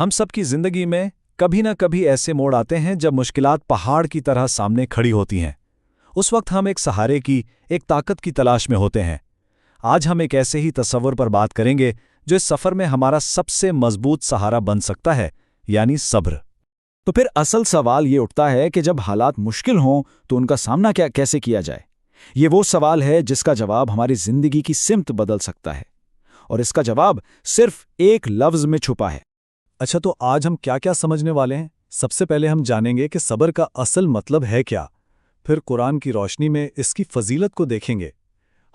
हम सब की जिंदगी में कभी ना कभी ऐसे मोड़ आते हैं जब मुश्किलात पहाड़ की तरह सामने खड़ी होती हैं। उस वक्त हम एक सहारे की, एक ताकत की तलाश में होते हैं। आज हम एक ऐसे ही तस्वर पर बात करेंगे जो इस सफ़र में हमारा सबसे मजबूत सहारा बन सकता है, यानी सब्र। तो फिर असल सवाल ये उठता है कि जब हालात मुश्किल हों तो उनका सामना कैसे किया जाए। ये वो सवाल है जिसका जवाब हमारी जिंदगी की सिमत बदल सकता है, और इसका जवाब सिर्फ एक लफ्ज में छुपा है। अच्छा, तो आज हम क्या क्या समझने वाले हैं? सबसे पहले हम जानेंगे कि सब्र का असल मतलब है क्या। फिर कुरान की रोशनी में इसकी फजीलत को देखेंगे।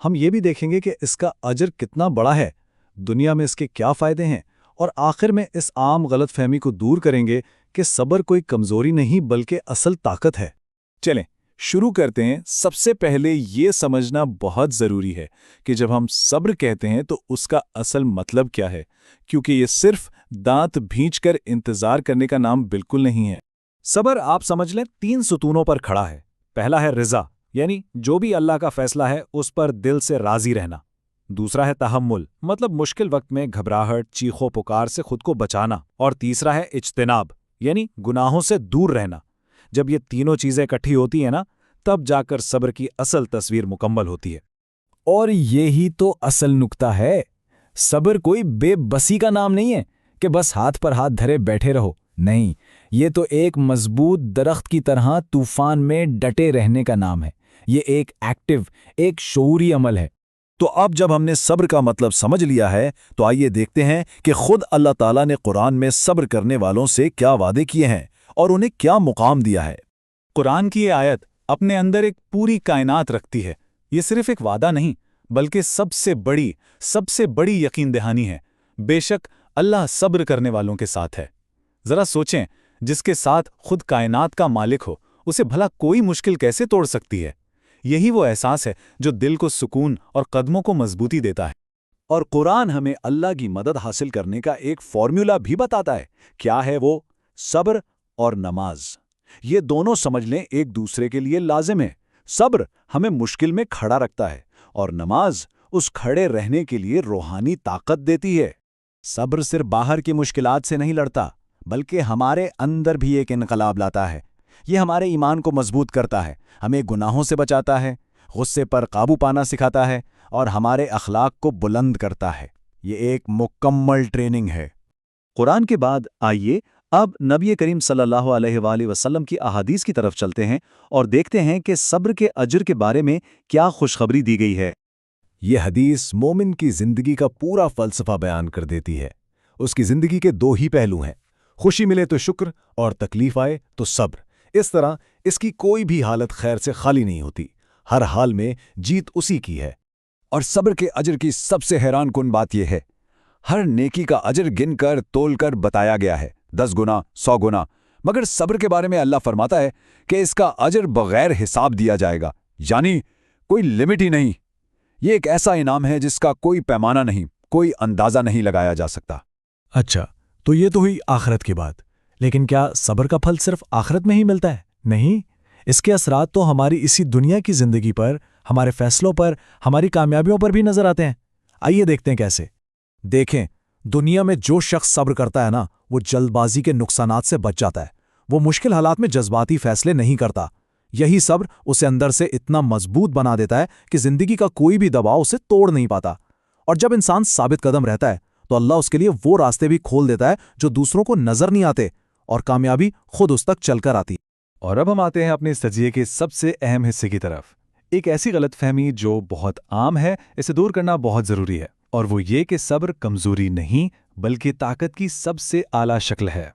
हम ये भी देखेंगे कि इसका अजर कितना बड़ा है, दुनिया में इसके क्या फ़ायदे हैं, और आखिर में इस आम गलतफहमी को दूर करेंगे कि सब्र कोई कमज़ोरी नहीं बल्कि असल ताकत है। चलें शुरू करते हैं। सबसे पहले ये समझना बहुत ज़रूरी है कि जब हम सब्र कहते हैं तो उसका असल मतलब क्या है, क्योंकि ये सिर्फ दांत भींचकर इंतज़ार करने का नाम बिल्कुल नहीं है। सब्र आप समझ लें 3 सुतूनों पर खड़ा है। पहला है रिज़ा, यानी जो भी अल्लाह का फैसला है उस पर दिल से राज़ी रहना। दूसरा है तहम्मुल, मतलब मुश्किल वक्त में घबराहट, चीखों पुकार से खुद को बचाना। और तीसरा है इज्तिनाब, यानी गुनाहों से दूर रहना। जब ये तीनों चीज़ें इकट्ठी होती हैं ना, तब जाकर सब्र की असल तस्वीर मुकम्मल होती है। और यही तो असल नुक्ता है। सब्र कोई बेबसी का नाम नहीं है कि बस हाथ पर हाथ धरे बैठे रहो। नहीं, ये तो एक मजबूत दरख्त की तरह तूफान में डटे रहने का नाम है। ये एक एक्टिव, एक शऊरी अमल है। तो अब जब हमने सब्र का मतलब समझ लिया है, तो आइए देखते हैं कि खुद अल्लाह ताला ने कुरान में सब्र करने वालों से क्या वादे किए हैं और उन्हें क्या मुकाम दिया है। कुरान की ये आयत अपने अंदर एक पूरी कायनात रखती है। ये सिर्फ एक वादा नहीं, बल्कि सबसे बड़ी यकीन दहानी है। बेशक अल्लाह सब्र करने वालों के साथ है। जरा सोचें, जिसके साथ खुद कायनात का मालिक हो, उसे भला कोई मुश्किल कैसे तोड़ सकती है? यही वो एहसास है जो दिल को सुकून और कदमों को मजबूती देता है। और कुरान हमें अल्लाह की मदद हासिल करने का एक फॉर्मूला भी बताता है। क्या है वो? सब्र और नमाज। ये दोनों समझ लें एक दूसरे के लिए लाजिम है। सब्र हमें मुश्किल में खड़ा रखता है और नमाज उस खड़े रहने के लिए रूहानी ताकत देती है। सब्र सिर्फ बाहर की मुश्किलात से नहीं लड़ता, बल्कि हमारे अंदर भी एक इनकलाब लाता है। ये हमारे ईमान को मजबूत करता है, हमें गुनाहों से बचाता है, गुस्से पर काबू पाना सिखाता है और हमारे अखलाक को बुलंद करता है। ये एक मुकम्मल ट्रेनिंग है। कुरान के बाद आइए अब नबी करीम सल्लल्लाहु अलैहि वसल्लम की अहादीस की तरफ चलते हैं और देखते हैं कि सब्र के अजर के बारे में क्या खुशखबरी दी गई है। ये हदीस मोमिन की जिंदगी का पूरा फलसफा बयान कर देती है। उसकी जिंदगी के 2 ही पहलू हैं, खुशी मिले तो शुक्र और तकलीफ आए तो सब्र। इस तरह इसकी कोई भी हालत खैर से खाली नहीं होती, हर हाल में जीत उसी की है। और सब्र के अजर की सबसे हैरान कुन बात यह है, हर नेकी का अजर गिनकर तोलकर बताया गया है, 10 गुना, 100 गुना। मगर सब्र के बारे में अल्लाह फरमाता है कि इसका अजर बगैर हिसाब दिया जाएगा, यानी कोई लिमिट ही नहीं। ये एक ऐसा इनाम है जिसका कोई पैमाना नहीं, कोई अंदाजा नहीं लगाया जा सकता। अच्छा, तो ये तो हुई आखिरत की बात। लेकिन क्या सब्र का फल सिर्फ आखिरत में ही मिलता है? नहीं, इसके असरात तो हमारी इसी दुनिया की जिंदगी पर, हमारे फैसलों पर, हमारी कामयाबियों पर भी नजर आते हैं। आइए देखते हैं कैसे। देखें, दुनिया में जो शख्स सब्र करता है ना, वो जल्दबाजी के नुकसानात से बच जाता है। वो मुश्किल हालात में जज्बाती फैसले नहीं करता। यही सब्र उसे अंदर से इतना मजबूत बना देता है कि जिंदगी का कोई भी दबाव उसे तोड़ नहीं पाता। और जब इंसान साबित कदम रहता है तो अल्लाह उसके लिए वो रास्ते भी खोल देता है जो दूसरों को नजर नहीं आते, और कामयाबी खुद उस तक चलकर आती। और अब हम आते हैं अपने इस तजिए के सबसे अहम हिस्से की तरफ। एक ऐसी गलतफहमी जो बहुत आम है, इसे दूर करना बहुत ज़रूरी है, और वो ये कि सब्र कमज़ोरी नहीं बल्कि ताकत की सबसे आला शक्ल है।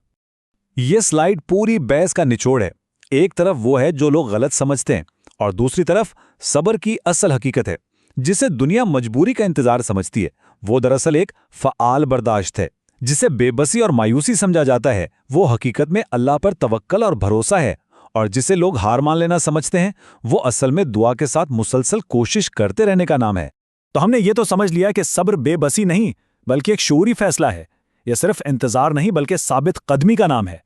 ये स्लाइड पूरी बहस का निचोड़ है। एक तरफ वो है जो लोग गलत समझते हैं, और दूसरी तरफ सब्र की असल हकीकत है, जिसे दुनिया मजबूरी का इंतजार समझती है। वो दरअसल एक फ़आल बर्दाश्त है। जिसे बेबसी और मायूसी समझा जाता है, वो हकीकत में अल्लाह पर तवक्कल और भरोसा है। और जिसे लोग हार मान लेना समझते हैं, वो असल में दुआ के साथ मुसलसल कोशिश करते रहने का नाम है। तो हमने ये तो समझ लिया कि सब्र बेबसी नहीं बल्कि एक शऊरी फैसला है। यह सिर्फ इंतजार नहीं बल्कि साबित कदमी का नाम है।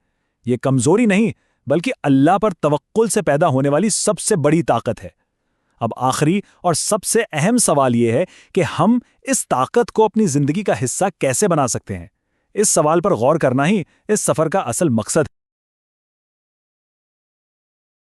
ये कमजोरी नहीं बल्कि अल्लाह पर तवक्कुल से पैदा होने वाली सबसे बड़ी ताकत है। अब आखिरी और सबसे अहम सवाल यह है कि हम इस ताकत को अपनी जिंदगी का हिस्सा कैसे बना सकते हैं। इस सवाल पर गौर करना ही इस सफर का असल मकसद है।